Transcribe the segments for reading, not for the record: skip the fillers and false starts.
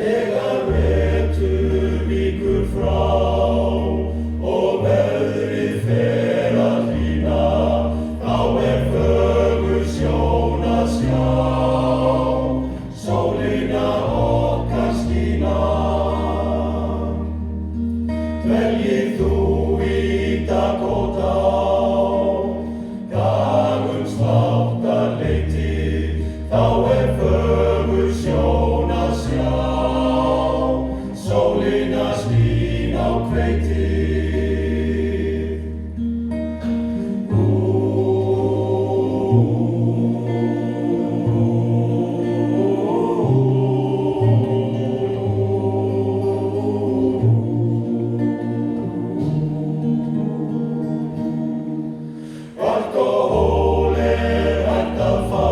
Þegar vetur víkur frá og veðrið fer að hlýna, þá fögur sjón að sjá sólina okkar skína. Dveljið þú í Dakóta dagum sláttarleiti, þá fögur sjón að sjá sólina skín á hveiti. Alkohól hægt að fá,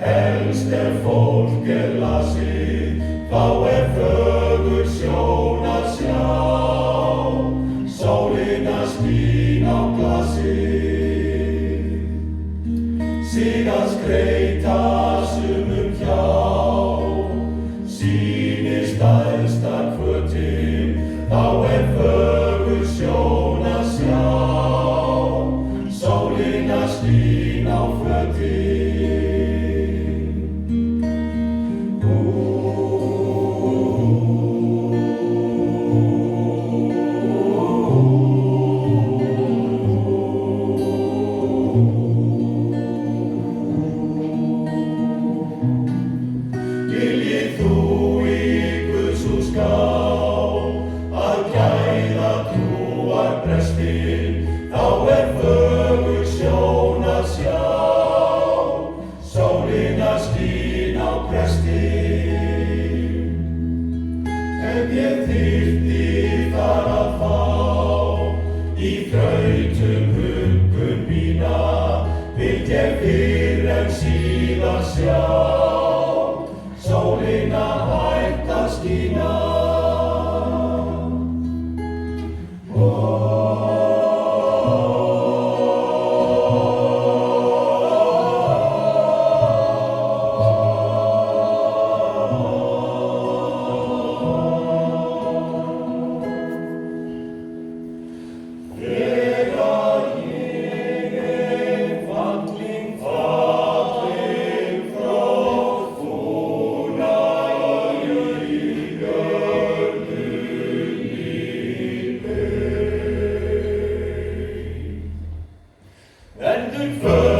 helst fólk lasið, þá fögur sjón að sjá sólina skín á glasið. Síðan skreyta sumum hjá sínir stærstar hvötin, þá fögur sjón að sjá sólina skín á fötin. Viljið þú í Guðs hús gá, að gæða trúarprestin, þá fögur sjón að sjá sólina skín á prestin. Ef ég þyrfti þar að fá í þrautum huggun mína, vill ég fyrr en síðar sjá sólina hægt að skína. Þegar ég fallinn frá, fúnaði jörðinni bein. Verður